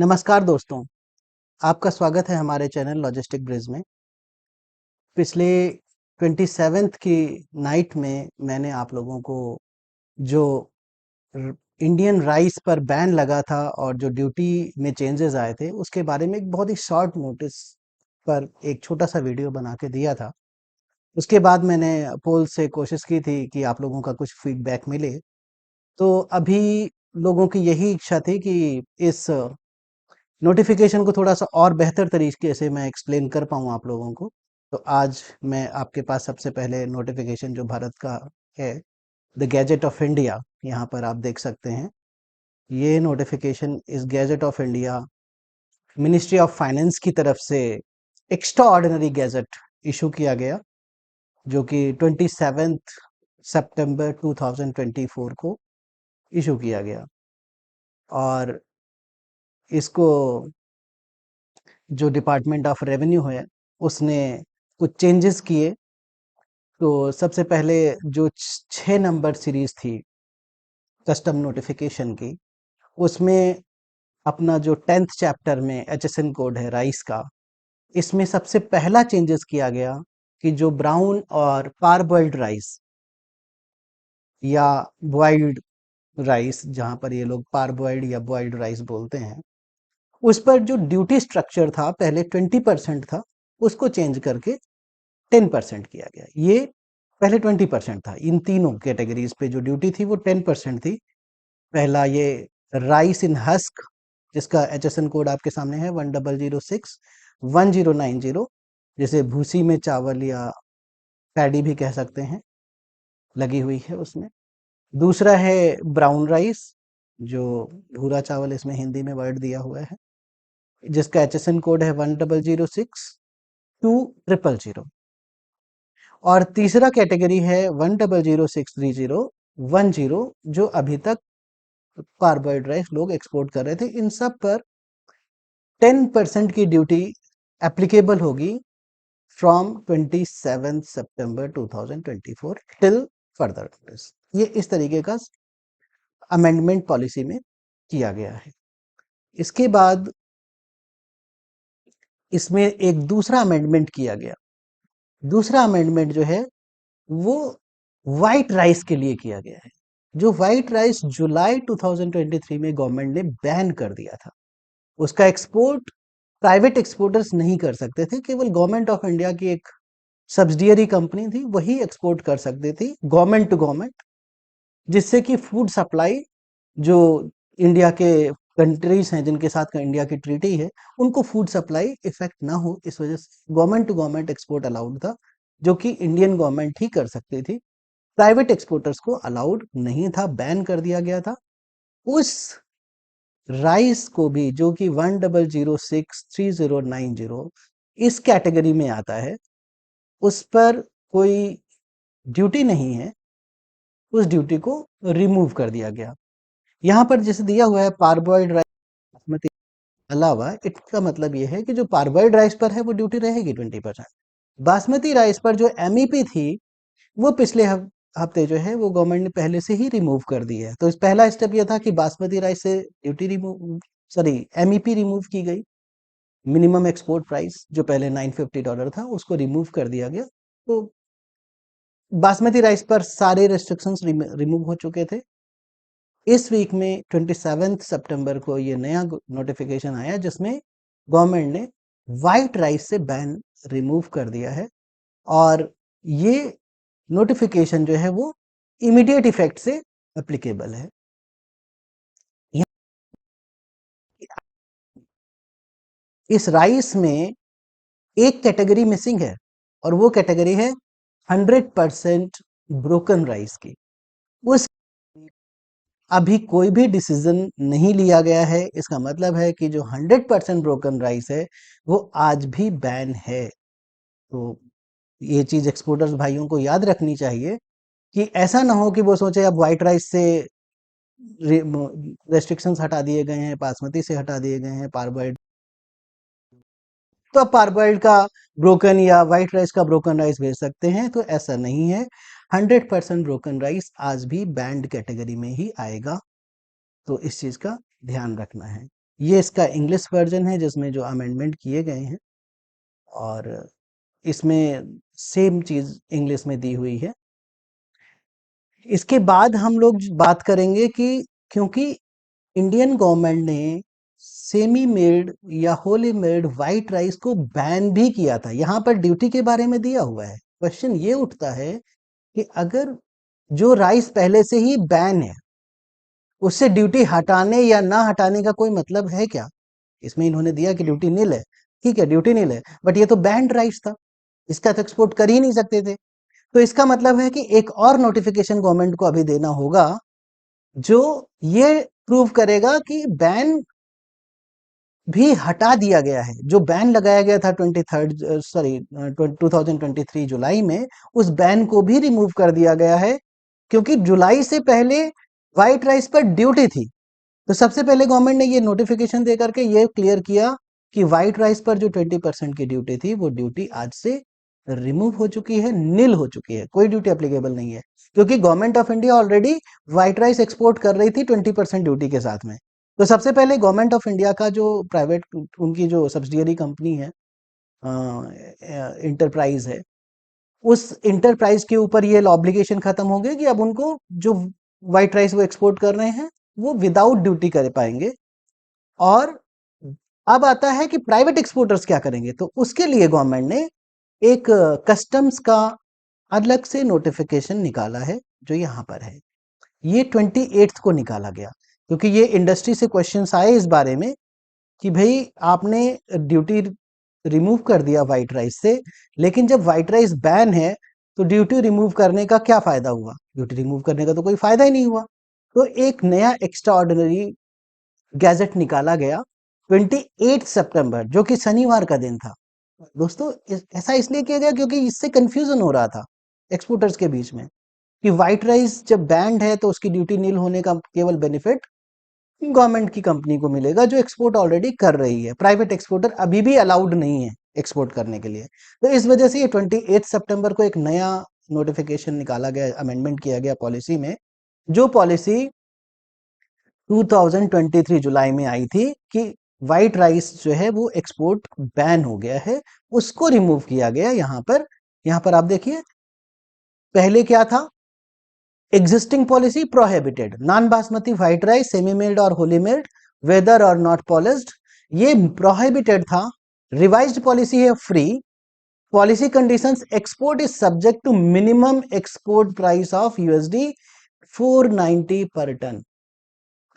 नमस्कार दोस्तों, आपका स्वागत है हमारे चैनल लॉजिस्टिक ब्रिज में। पिछले 27th की नाइट में मैंने आप लोगों को जो इंडियन राइस पर बैन लगा था और जो ड्यूटी में चेंजेस आए थे उसके बारे में एक बहुत ही शॉर्ट नोटिस पर एक छोटा सा वीडियो बना के दिया था। उसके बाद मैंने पोल से कोशिश की थी कि आप लोगों का कुछ फीडबैक मिले। तो अभी लोगों की यही इच्छा थी कि इस नोटिफिकेशन को थोड़ा सा और बेहतर तरीके से मैं एक्सप्लेन कर पाऊँ आप लोगों को। तो आज मैं आपके पास सबसे पहले नोटिफिकेशन जो भारत का है, द गैजेट ऑफ इंडिया, यहाँ पर आप देख सकते हैं। ये नोटिफिकेशन इस gadget of India ministry of finance की तरफ से एक्स्ट्रा ऑर्डिनरी गैजेट इशू किया गया, जो कि 27 सितंबर 2024 को इशू किया गया। और इसको जो डिपार्टमेंट ऑफ रेवेन्यू है उसने कुछ चेंजेस किए। तो सबसे पहले जो 6 नंबर सीरीज थी कस्टम नोटिफिकेशन की, उसमें अपना जो 10th चैप्टर में एचएसएन कोड है राइस का, इसमें सबसे पहला चेंजेस किया गया कि जो ब्राउन और पारबॉइल्ड राइस या बॉइल्ड राइस, जहां पर ये लोग पारबॉइल्ड या बॉइल्ड राइस बोलते हैं, उस पर जो ड्यूटी स्ट्रक्चर था पहले 20% था, उसको चेंज करके 10% किया गया। ये पहले 20% था। इन तीनों कैटेगरीज पे जो ड्यूटी थी वो 10% थी। पहला ये राइस इन हस्क, जिसका एचएसएन कोड आपके सामने है 1006 1090, जिसे भूसी में चावल या पैडी भी कह सकते हैं, लगी हुई है उसमें। दूसरा है ब्राउन राइस, जो भूरा चावल इसमें हिंदी में वर्ड दिया हुआ है, जिसका एचएसएन कोड है 1006 200। और तीसरा कैटेगरी है 10063010, जो अभी तक पारबॉइल्ड राइस लोग एक्सपोर्ट कर रहे थे। इन सब पर 10% की ड्यूटी एप्लीकेबल होगी from 27 September 2024 till further notice. ये इस तरीके का अमेंडमेंट पॉलिसी में किया गया है। इसके बाद इसमें एक दूसरा अमेंडमेंट किया गया। दूसरा अमेंडमेंट जो है वो व्हाइट राइस के लिए किया गया है। जो व्हाइट राइस जुलाई 2023 में गवर्नमेंट ने बैन कर दिया था, उसका एक्सपोर्ट प्राइवेट एक्सपोर्टर्स नहीं कर सकते थे, केवल गवर्नमेंट ऑफ इंडिया की एक सब्सिडियरी कंपनी थी वही एक्सपोर्ट कर सकती थी गवर्नमेंट टू गवर्नमेंट, जिससे कि फूड सप्लाई जो इंडिया के कंट्रीज हैं जिनके साथ का इंडिया की ट्रीटी है, उनको फूड सप्लाई इफेक्ट ना हो, इस वजह से government to government export allowed था, जो कि इंडियन गवर्नमेंट ही कर सकती थी। प्राइवेट एक्सपोर्टर्स को अलाउड नहीं था, बैन कर दिया गया था। उस राइस को भी, जो कि 10063090 इस कैटेगरी में आता है, उस पर कोई ड्यूटी नहीं है, उस ड्यूटी को रिमूव कर दिया गया। यहाँ पर जैसे दिया हुआ है पारबॉइल्ड राइस बासमती अलावा, इसका मतलब ये है कि जो पारबॉइल्ड राइस पर है वो ड्यूटी रहेगी 20%। बासमती राइस पर जो एमईपी थी वो पिछले हफ्ते जो है वो गवर्नमेंट ने पहले से ही रिमूव कर दी है। तो इस पहला स्टेप ये था कि बासमती राइस से duty remove, sorry, MEP remove की गई। मिनिमम एक्सपोर्ट प्राइस जो पहले $950 था उसको रिमूव कर दिया गया। तो बासमती राइस पर सारे रेस्ट्रिक्शंस रिमूव हो चुके थे। इस वीक में 27 सितंबर को ये नया नोटिफिकेशन आया जिसमें गवर्नमेंट ने व्हाइट राइस से बैन रिमूव कर दिया है। और ये नोटिफिकेशन जो है वो इमीडिएट इफेक्ट से एप्लीकेबल है। इस राइस में एक कैटेगरी मिसिंग है और वो कैटेगरी है 100% ब्रोकन राइस की। उस अभी कोई भी डिसीजन नहीं लिया गया है। इसका मतलब है कि जो 100% ब्रोकन राइस है वो आज भी बैन है। तो ये चीज एक्सपोर्टर्स भाइयों को याद रखनी चाहिए कि ऐसा ना हो कि वो सोचे अब व्हाइट राइस से रेस्ट्रिक्शंस हटा दिए गए हैं, बासमती से हटा दिए गए हैं, पारबॉइल्ड, तो आप पारबॉइल्ड का ब्रोकन या व्हाइट राइस का ब्रोकन राइस भेज सकते हैं। तो ऐसा नहीं है, 100% ब्रोकन राइस आज भी बैंड कैटेगरी में ही आएगा। तो इस चीज का ध्यान रखना है। ये इसका इंग्लिश वर्जन है जिसमें जो अमेंडमेंट किए गए हैं, और इसमें सेम चीज़ इंग्लिश में दी हुई है। इसके बाद हम लोग बात करेंगे कि क्योंकि इंडियन गवर्नमेंट ने सेमी मिल्ड या होली मिल्ड वाइट राइस को बैन भी किया था, यहाँ पर ड्यूटी के बारे में दिया हुआ है। क्वेश्चन ये उठता है कि अगर जो राइस पहले से ही बैन है, उससे ड्यूटी हटाने या ना हटाने का कोई मतलब है क्या? इसमें इन्होंने दिया कि ड्यूटी नील है, ठीक है ड्यूटी नील है, बट ये तो बैंड राइस था, इसका तो एक्सपोर्ट कर ही नहीं सकते थे। तो इसका मतलब है कि एक और नोटिफिकेशन गवर्नमेंट को अभी देना होगा जो ये प्रूव करेगा कि बैन भी हटा दिया गया है। जो बैन लगाया गया था 2023 जुलाई में, उस बैन को भी रिमूव कर दिया गया है, क्योंकि जुलाई से पहले व्हाइट राइस पर ड्यूटी थी। तो सबसे पहले गवर्नमेंट ने ये नोटिफिकेशन दे करके ये क्लियर किया कि व्हाइट राइस पर जो 20% की ड्यूटी थी, वो ड्यूटी आज से रिमूव हो चुकी है, नील हो चुकी है, कोई ड्यूटी एप्लीकेबल नहीं है, क्योंकि government of India already white rice export कर रही थी 20% ड्यूटी के साथ में। तो सबसे पहले गवर्नमेंट ऑफ इंडिया का जो प्राइवेट उनकी जो सब्सिडियरी कंपनी है, इंटरप्राइज है, उस इंटरप्राइज के ऊपर ये ऑब्लिगेशन खत्म हो गई कि अब उनको जो व्हाइट राइस वो एक्सपोर्ट कर रहे हैं वो विदाउट ड्यूटी कर पाएंगे। और अब आता है कि प्राइवेट एक्सपोर्टर्स क्या करेंगे, तो उसके लिए गवर्नमेंट ने एक कस्टम्स का अलग से नोटिफिकेशन निकाला है, जो यहाँ पर है। ये 28th को निकाला गया, क्योंकि ये इंडस्ट्री से क्वेश्चंस आए इस बारे में कि भाई आपने ड्यूटी रिमूव कर दिया व्हाइट राइस से, लेकिन जब व्हाइट राइस बैन है तो ड्यूटी रिमूव करने का क्या फायदा हुआ? ड्यूटी रिमूव करने का तो कोई फायदा ही नहीं हुआ। तो एक नया एक्स्ट्रा ऑर्डिनरी गैजेट निकाला गया 28 सितंबर, जो कि शनिवार का दिन था। दोस्तों ऐसा इसलिए किया गया क्योंकि इससे कंफ्यूजन हो रहा था एक्सपोर्टर्स के बीच में कि व्हाइट राइस जब बैंड है तो उसकी ड्यूटी नील होने का केवल बेनिफिट गवर्नमेंट की कंपनी को मिलेगा जो एक्सपोर्ट ऑलरेडी कर रही है, प्राइवेट एक्सपोर्टर अभी भी अलाउड नहीं है एक्सपोर्ट करने के लिए। तो इस वजह से ये 28 सितंबर को एक नया नोटिफिकेशन निकाला गया, अमेंडमेंट किया गया पॉलिसी में, जो पॉलिसी 2023 जुलाई में आई थी कि व्हाइट राइस जो है वो एक्सपोर्ट बैन हो गया है, उसको रिमूव किया गया। यहाँ पर आप देखिए पहले क्या था, existing policy prohibited non basmati white rice semi milled और होली मिल्ड वेदर और नॉट पॉलिश्ड, ये प्रोहिबिटेड था। रिवाइज्ड पॉलिसी है free. Policy conditions, export is subject to minimum export price of USD 490 per ton.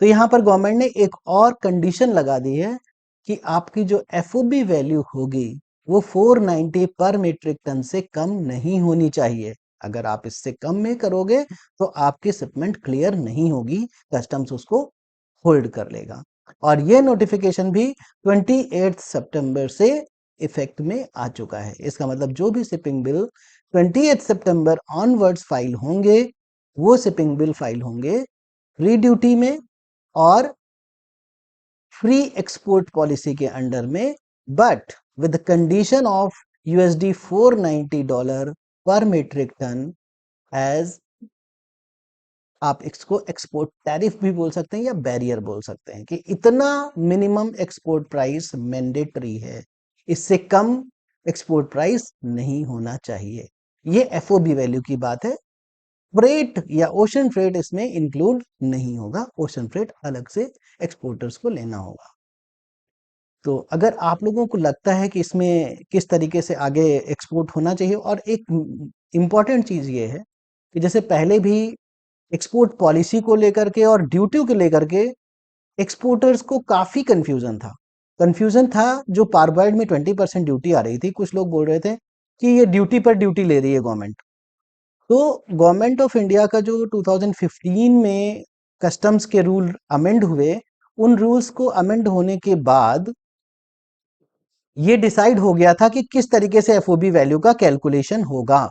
तो यहां पर गवर्नमेंट ने एक और कंडीशन लगा दी है कि आपकी जो एफओबी वैल्यू होगी वो 490 पर मीट्रिक टन से कम नहीं होनी चाहिए। अगर आप इससे कम में करोगे तो आपकी शिपमेंट क्लियर नहीं होगी, कस्टम्स उसको होल्ड कर लेगा। और ये नोटिफिकेशन भी 28 सितंबर से इफेक्ट में आ चुका है। इसका मतलब जो भी शिपिंग बिल 28 सितंबर ऑनवर्ड्स फाइल होंगे, वो शिपिंग बिल फाइल होंगे फ्री ड्यूटी में और फ्री एक्सपोर्ट पॉलिसी के अंडर में, but with condition of USD $490 पर मीट्रिक टन एज, आप इसको एक्सपोर्ट टैरिफ भी बोल सकते हैं या बैरियर बोल सकते हैं, कि इतना मिनिमम एक्सपोर्ट प्राइस मैंडेटरी है, इससे कम एक्सपोर्ट प्राइस नहीं होना चाहिए। ये एफओबी वैल्यू की बात है। फ्रेट या ओशन फ्रेट इसमें इंक्लूड नहीं होगा, ओशन फ्रेट अलग से एक्सपोर्टर्स को लेना होगा। तो अगर आप लोगों को लगता है कि इसमें किस तरीके से आगे एक्सपोर्ट होना चाहिए, और एक इम्पॉर्टेंट चीज़ ये है कि जैसे पहले भी एक्सपोर्ट पॉलिसी को लेकर के और ड्यूटी को लेकर के एक्सपोर्टर्स को काफ़ी कन्फ्यूजन था। जो पारबॉइल्ड में 20% ड्यूटी आ रही थी, कुछ लोग बोल रहे थे कि ये ड्यूटी पर ड्यूटी ले रही है गवर्नमेंट। तो गवर्नमेंट ऑफ इंडिया का जो 2015 में कस्टम्स के रूल अमेंड हुए, उन रूल्स को अमेंड होने के बाद ये डिसाइड हो गया था कि किस तरीके से एफओबी वैल्यू का कैलकुलेशन होगा।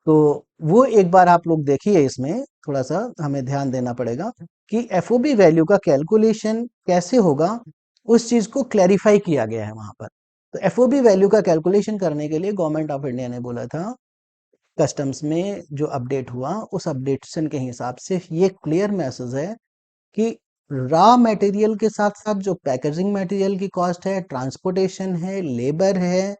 तो वो एक बार आप लोग देखिए, इसमें थोड़ा सा हमें ध्यान देना पड़ेगा कि एफओबी वैल्यू का कैलकुलेशन कैसे होगा, उस चीज को क्लैरिफाई किया गया है वहां पर। तो एफओबी वैल्यू का कैलकुलेशन करने के लिए गवर्नमेंट ऑफ इंडिया ने बोला था, कस्टम्स में जो अपडेट हुआ उस अपडेशन के हिसाब से ये क्लियर मैसेज है कि रॉ मटेरियल के साथ-साथ जो पैकेजिंग मटेरियल की कॉस्ट है, ट्रांसपोर्टेशन है, लेबर है,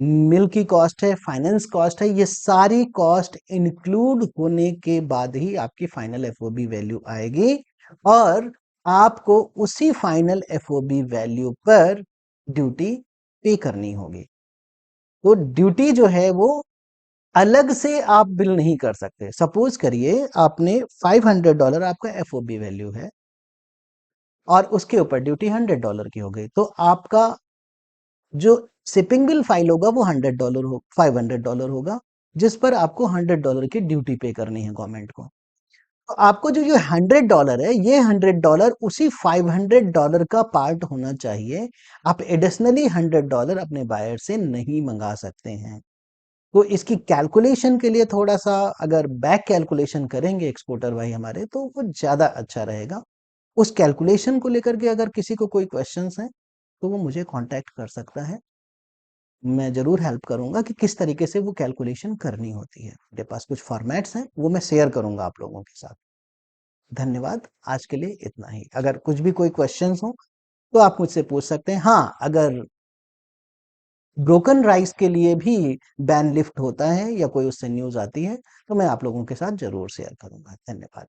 मिल की कॉस्ट है, फाइनेंस कॉस्ट है, ये सारी कॉस्ट इंक्लूड होने के बाद ही आपकी फाइनल एफओबी वैल्यू आएगी और आपको उसी फाइनल एफओबी वैल्यू पर ड्यूटी पे करनी होगी। तो ड्यूटी जो है वो अलग से आप बिल नहीं कर सकते। सपोज करिए आपने $500 आपका एफओबी वैल्यू है और उसके ऊपर ड्यूटी $100 की हो गई, तो आपका जो शिपिंग बिल फाइल होगा वो $100 हो $500 होगा, जिस पर आपको $100 की ड्यूटी पे करनी है गवर्नमेंट को। तो आपको जो ये $100 है, ये $100 उसी $500 का पार्ट होना चाहिए। आप एडिशनली $100 अपने बायर से नहीं मंगा सकते हैं। तो इसकी कैलकुलेशन के लिए थोड़ा-सा अगर बैक कैलकुलेशन करेंगे एक्सपोर्टर भाई हमारे, तो वो ज़्यादा अच्छा रहेगा। उस कैलकुलेशन को लेकर के अगर किसी को कोई क्वेश्चंस हैं, तो वो मुझे कॉन्टैक्ट कर सकता है। मैं ज़रूर हेल्प करूँगा कि किस तरीके से वो कैलकुलेशन करनी होती है। मेरे पास कुछ फॉर्मेट्स हैं, वो मैं शेयर करूँगा आप लोगों के साथ। धन्यवाद, आज के लिए इतना ही। अगर कुछ भी कोई क्वेश्चंस हो, तो आप मुझसे पूछ सकते हैं। हाँ, अगर ब्रोकन राइस के लिए भी बैन लिफ्ट होता है या कोई उससे न्यूज़ आती है, तो मैं आप लोगों के साथ ज़रूर शेयर करूँगा। धन्यवाद।